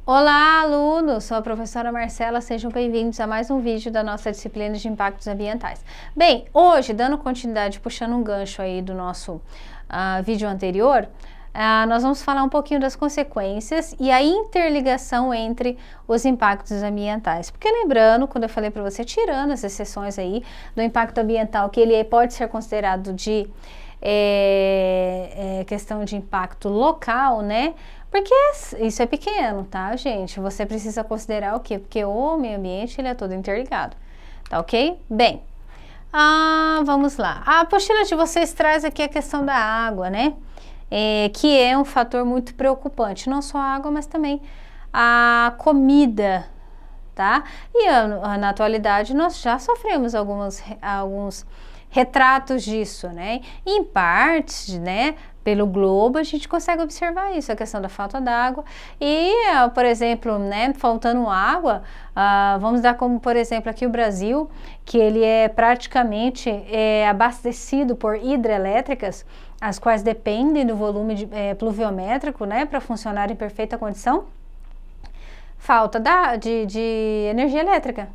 Olá, alunos! Sou a professora Marcela, sejam bem-vindos a mais um vídeo da nossa disciplina de impactos ambientais. Bem, hoje, dando continuidade, puxando um gancho aí do nosso vídeo anterior, nós vamos falar um pouquinho das consequências e a interligação entre os impactos ambientais. Porque lembrando, quando eu falei para você, tirando as exceções aí do impacto ambiental, que ele pode ser considerado de questão de impacto local, né? Porque isso é pequeno, tá, gente? Você precisa considerar o quê? Porque o meio ambiente, ele é todo interligado, tá ok? Bem, vamos lá. A apostila de vocês traz aqui a questão da água, né? Que é um fator muito preocupante. Não só a água, mas também a comida, tá? E na atualidade, nós já sofremos alguns retratos disso, né? Em parte, né? Pelo globo, a gente consegue observar isso, a questão da falta d'água e, por exemplo, né, faltando água, vamos dar como, por exemplo, aqui o Brasil, que ele é praticamente abastecido por hidrelétricas, as quais dependem do volume pluviométrico, né, para funcionar em perfeita condição, falta de energia elétrica,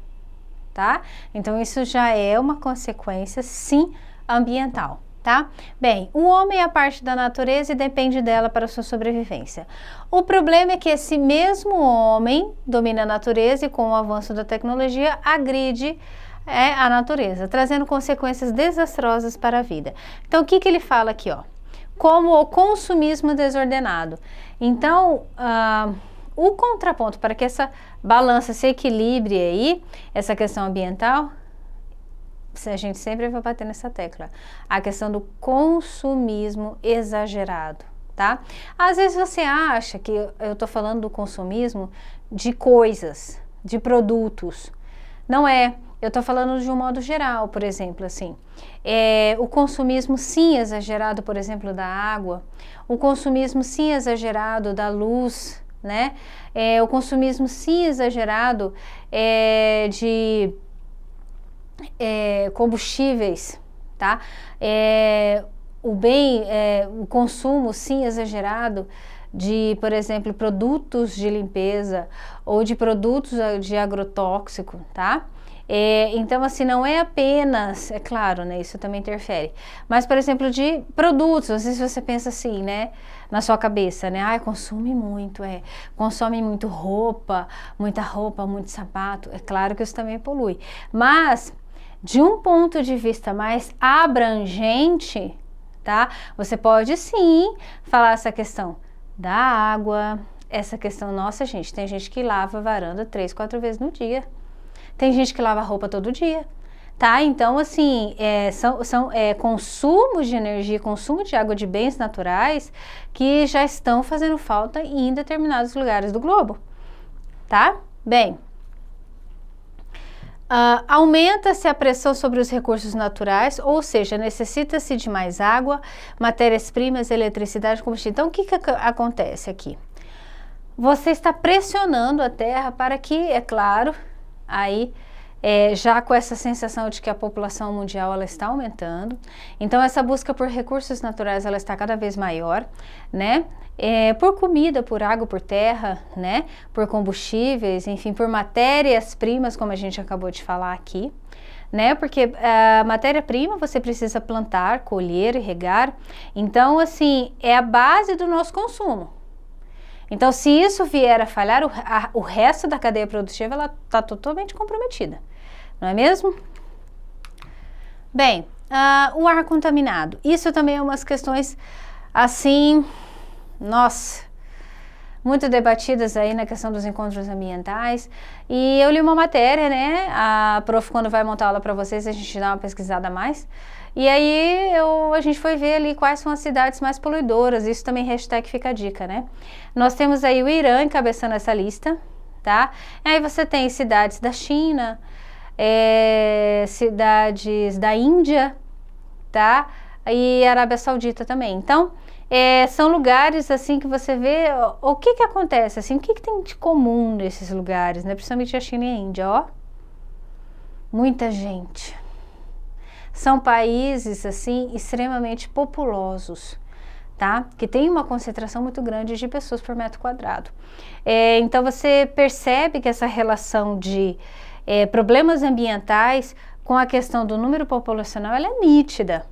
tá? Então, isso já é uma consequência, sim, ambiental. Tá? Bem, o homem é a parte da natureza e depende dela para sua sobrevivência. O problema é que esse mesmo homem domina a natureza e com o avanço da tecnologia agride a natureza, trazendo consequências desastrosas para a vida. Então, o que ele fala aqui, ó? Como o consumismo desordenado. Então, o contraponto para que essa balança se equilibre aí, essa questão ambiental, a gente sempre vai bater nessa tecla, a questão do consumismo exagerado, tá? Às vezes você acha que eu tô falando do consumismo de coisas, de produtos, não é, eu tô falando de um modo geral, por exemplo, assim, o consumismo sim exagerado, por exemplo, da água, o consumismo sim exagerado da luz, né? O consumismo sim exagerado de combustíveis, tá? O consumo sim exagerado de, por exemplo, produtos de limpeza ou de produtos de agrotóxico, tá? Então, assim, não é apenas, é claro, né, isso também interfere, mas, por exemplo, de produtos, às vezes você pensa assim, né, na sua cabeça, né, consome muito roupa, muito sapato, é claro que isso também polui, mas de um ponto de vista mais abrangente, tá, você pode sim falar essa questão da água, essa questão, nossa gente, tem gente que lava a varanda 3, 4 vezes no dia. Tem gente que lava roupa todo dia, tá? Então, assim, são consumos de energia, consumo de água de bens naturais que já estão fazendo falta em determinados lugares do globo, tá? Bem, aumenta-se a pressão sobre os recursos naturais, ou seja, necessita-se de mais água, matérias-primas, eletricidade, combustível. Então, o que acontece aqui? Você está pressionando a Terra para que, é claro, aí já com essa sensação de que a população mundial ela está aumentando, então essa busca por recursos naturais ela está cada vez maior, né? Por comida, por água, por terra, né? Por combustíveis, enfim, por matérias-primas, como a gente acabou de falar aqui, né? Porque a matéria-prima você precisa plantar, colher e regar, então assim, é a base do nosso consumo. Então, se isso vier a falhar, o resto da cadeia produtiva, ela está totalmente comprometida, não é mesmo? Bem, o ar contaminado. Isso também é umas questões, assim, nossa, muito debatidas aí na questão dos encontros ambientais. E eu li uma matéria, né? A prof, quando vai montar aula para vocês, a gente dá uma pesquisada a mais. E aí a gente foi ver ali quais são as cidades mais poluidoras, isso também hashtag fica a dica, né? Nós temos aí o Irã encabeçando essa lista, tá? Aí você tem cidades da China, cidades da Índia, tá? E Arábia Saudita também. Então, são lugares assim que você vê o que acontece, assim, o que tem de comum nesses lugares, né? Principalmente a China e a Índia, ó. Muita gente. São países, assim, extremamente populosos, tá? Que tem uma concentração muito grande de pessoas por metro quadrado. Então você percebe que essa relação de problemas ambientais com a questão do número populacional, ela é nítida,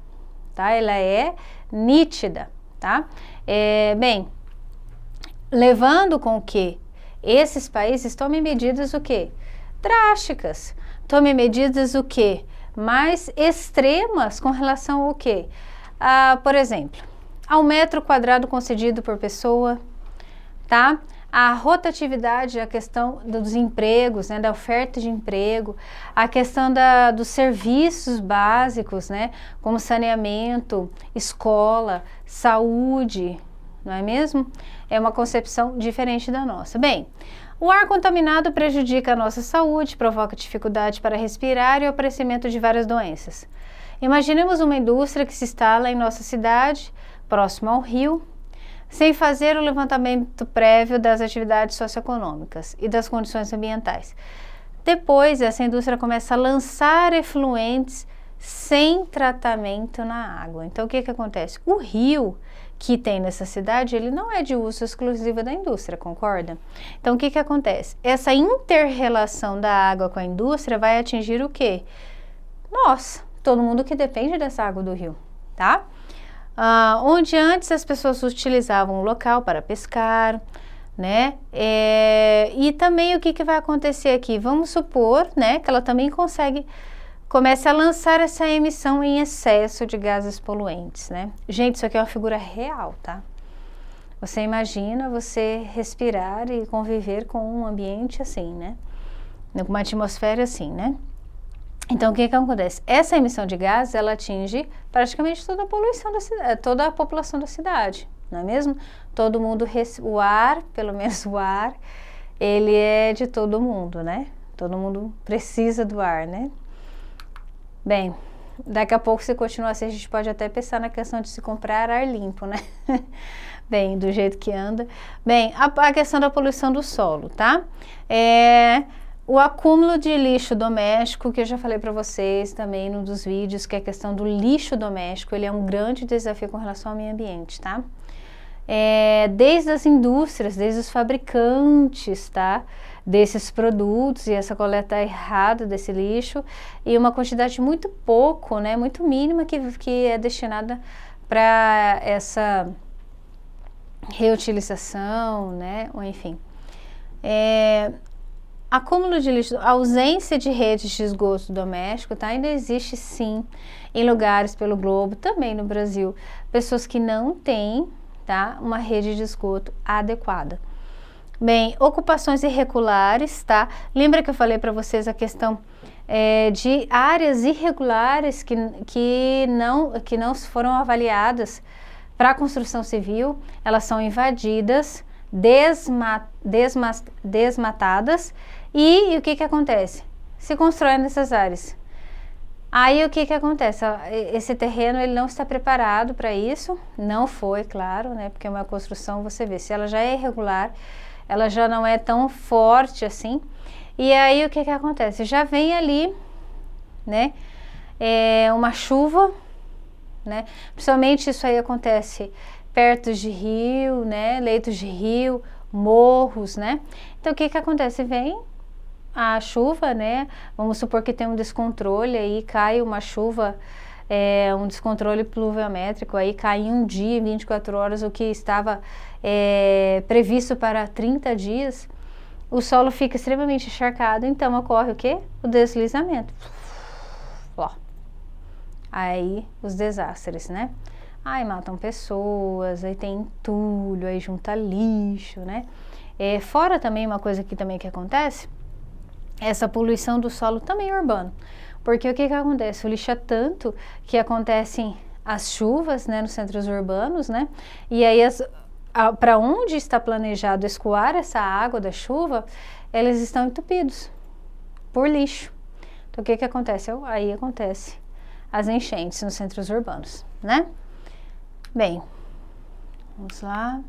tá? Ela é nítida, tá? Bem, levando com que esses países tomem medidas o quê? Drásticas. Tomem medidas o quê? Mais extremas com relação ao quê? Por exemplo, ao metro quadrado concedido por pessoa, tá? A rotatividade, a questão dos empregos, né, da oferta de emprego, a questão dos serviços básicos, né, como saneamento, escola, saúde, não é mesmo? É uma concepção diferente da nossa. Bem, o ar contaminado prejudica a nossa saúde, provoca dificuldade para respirar e o aparecimento de várias doenças. Imaginemos uma indústria que se instala em nossa cidade, próximo ao rio, sem fazer o levantamento prévio das atividades socioeconômicas e das condições ambientais. Depois, essa indústria começa a lançar efluentes sem tratamento na água. Então, o que acontece? O rio que tem nessa cidade, ele não é de uso exclusivo da indústria, concorda? Então, o que acontece? Essa inter-relação da água com a indústria vai atingir o quê? Nós, todo mundo que depende dessa água do rio, tá? Onde antes as pessoas utilizavam o local para pescar, né? E também o que vai acontecer aqui? Vamos supor, né, que ela também comece a lançar essa emissão em excesso de gases poluentes, né? Gente, isso aqui é uma figura real, tá? Você imagina você respirar e conviver com um ambiente assim, né? Com uma atmosfera assim, né? Então, o que acontece? Essa emissão de gases, ela atinge praticamente toda a poluição da cidade, toda a população da cidade, não é mesmo? Todo mundo, o ar, pelo menos o ar, ele é de todo mundo, né? Todo mundo precisa do ar, né? Bem, daqui a pouco, se continuar assim, a gente pode até pensar na questão de se comprar ar limpo, né? Bem, do jeito que anda. Bem, a questão da poluição do solo, tá? O acúmulo de lixo doméstico, que eu já falei para vocês também num dos vídeos, que é a questão do lixo doméstico, ele é um grande desafio com relação ao meio ambiente, tá? Desde as indústrias, desde os fabricantes, tá? Desses produtos e essa coleta errada desse lixo e uma quantidade muito pouco, né? Muito mínima que é destinada para essa reutilização, né? Ou enfim. Acúmulo de lixo, ausência de redes de esgoto doméstico, tá? Ainda existe sim em lugares pelo globo, também no Brasil, pessoas que não têm, tá, uma rede de esgoto adequada. Bem, ocupações irregulares, tá? Lembra que eu falei para vocês a questão de áreas irregulares que não foram avaliadas para a construção civil, elas são invadidas, desmatadas e o que acontece? Se constrói nessas áreas. Aí o que acontece? Esse terreno ele não está preparado para isso, não foi, claro, né? Porque uma construção, você vê, se ela já é irregular, ela já não é tão forte assim. E aí o que acontece? Já vem ali, né? Uma chuva, né? Principalmente isso aí acontece perto de rio, né? Leitos de rio, morros, né? Então o que acontece? Vem a chuva, né? Vamos supor que tem um descontrole aí, cai uma chuva, um descontrole pluviométrico, aí cai em um dia, em 24 horas, o que estava previsto para 30 dias, o solo fica extremamente encharcado, então ocorre o quê? O deslizamento. Ó. Aí os desastres, né? Aí matam pessoas, aí tem entulho, aí junta lixo, né? Fora também uma coisa que acontece, essa poluição do solo também urbano. Porque o que acontece? O lixo é tanto que acontecem as chuvas, né, nos centros urbanos, né? E aí para onde está planejado escoar essa água da chuva, eles estão entupidos por lixo. Então o que acontece? Aí acontece as enchentes nos centros urbanos, né? Bem, vamos lá.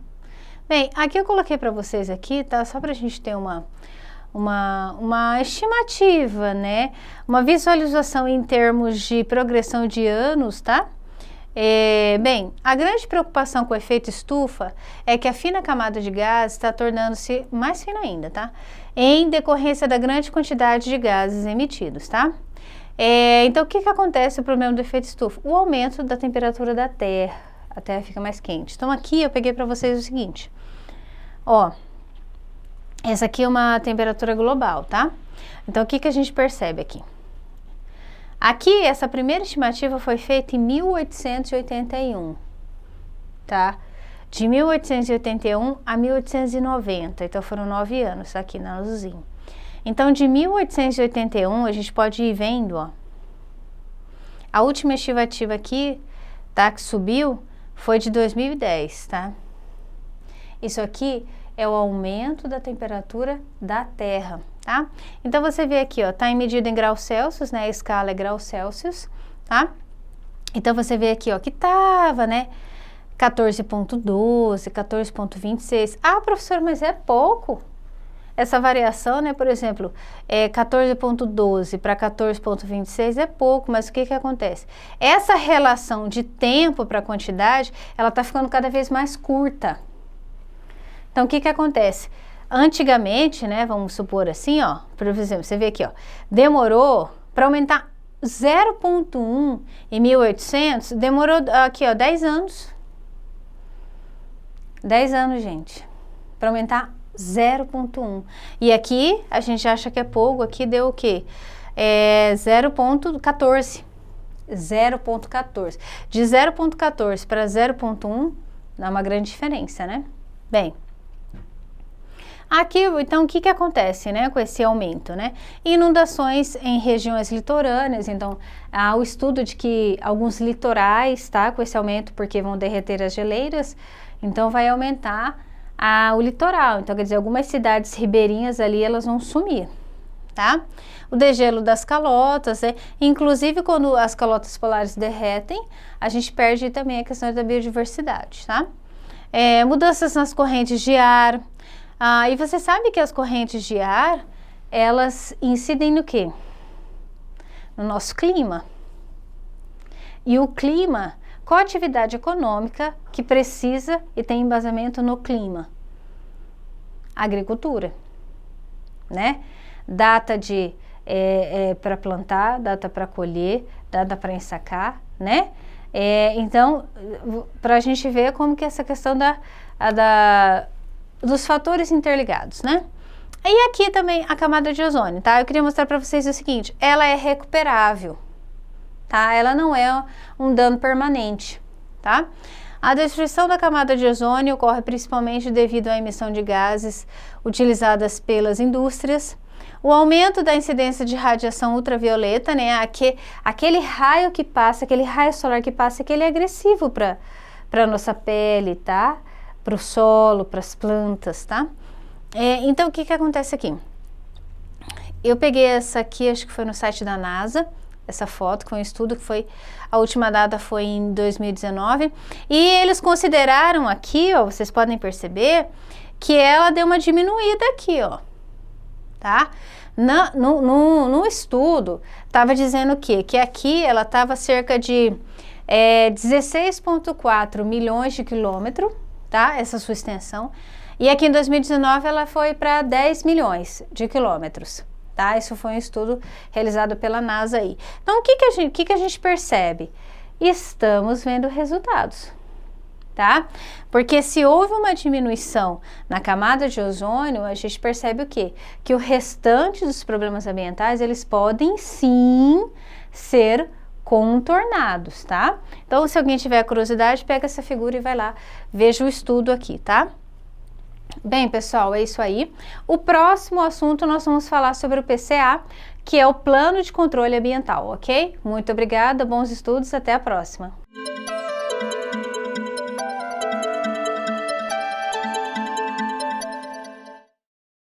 Bem, aqui eu coloquei para vocês aqui, tá? Só para a gente ter uma estimativa, né? Uma visualização em termos de progressão de anos, tá? Bem, a grande preocupação com o efeito estufa é que a fina camada de gases está tornando-se mais fina ainda, tá? Em decorrência da grande quantidade de gases emitidos, tá? Então, o que acontece o problema do efeito estufa? O aumento da temperatura da Terra. A Terra fica mais quente. Então, aqui eu peguei para vocês o seguinte. Ó, essa aqui é uma temperatura global, tá? Então, o que a gente percebe aqui? Aqui, essa primeira estimativa foi feita em 1881, tá? De 1881 a 1890, então foram 9 anos aqui na azulzinho. Então, de 1881, a gente pode ir vendo, ó. A última estimativa aqui, tá, que subiu, foi de 2010, tá? Isso aqui é o aumento da temperatura da Terra, tá? Então, você vê aqui, ó, tá em medida em graus Celsius, né? A escala é graus Celsius, tá? Então, você vê aqui, ó, que tava, né? 14,12, 14,26. Ah, professor, mas é pouco. Essa variação, né? Por exemplo, 14,12 para 14,26 é pouco, mas o que acontece? Essa relação de tempo para quantidade, ela tá ficando cada vez mais curta. Então, o que acontece? Antigamente, né, vamos supor assim, ó, por exemplo, você vê aqui, ó, demorou para aumentar 0,1 em 1800, demorou aqui, ó, 10 anos. 10 anos, gente, para aumentar 0,1. E aqui, a gente acha que é pouco, aqui deu o quê? 0,14. 0,14. De 0,14 para 0,1, dá uma grande diferença, né? Bem, aqui, então, o que acontece, né, com esse aumento, né? Inundações em regiões litorâneas, então, há o estudo de que alguns litorais, tá, com esse aumento, porque vão derreter as geleiras, então vai aumentar o litoral, então, quer dizer, algumas cidades ribeirinhas ali, elas vão sumir, tá? O degelo das calotas, né? Inclusive, quando as calotas polares derretem, a gente perde também a questão da biodiversidade, tá? Mudanças nas correntes de ar. E você sabe que as correntes de ar, elas incidem no quê? No nosso clima. E o clima, qual a atividade econômica que precisa e tem embasamento no clima? Agricultura, né? Data para plantar, data para colher, data para ensacar, né? Então, para a gente ver como que essa questão dos fatores interligados, né? E aqui também a camada de ozônio, tá? Eu queria mostrar para vocês o seguinte, ela é recuperável, tá? Ela não é um dano permanente, tá? A destruição da camada de ozônio ocorre principalmente devido à emissão de gases utilizadas pelas indústrias, o aumento da incidência de radiação ultravioleta, né? Aquele raio que passa, aquele raio solar que passa, que ele é agressivo para a nossa pele, tá? Para o solo, para as plantas, tá? Então, o que acontece aqui? Eu peguei essa aqui, acho que foi no site da NASA, essa foto, que foi um estudo que foi, a última data foi em 2019, e eles consideraram aqui, ó, vocês podem perceber, que ela deu uma diminuída aqui, ó, tá? No estudo, estava dizendo o quê? Que aqui ela estava cerca de 16,4 milhões de quilômetros, tá? Essa sua extensão. E aqui em 2019 ela foi para 10 milhões de quilômetros, tá? Isso foi um estudo realizado pela NASA aí. Então, o que a gente percebe? Estamos vendo resultados, tá? Porque se houve uma diminuição na camada de ozônio, a gente percebe o quê? Que o restante dos problemas ambientais, eles podem sim ser contornados, tá? Então, se alguém tiver curiosidade, pega essa figura e vai lá, veja o estudo aqui, tá? Bem, pessoal, é isso aí. O próximo assunto nós vamos falar sobre o PCA, que é o Plano de Controle Ambiental, ok? Muito obrigada, bons estudos, até a próxima.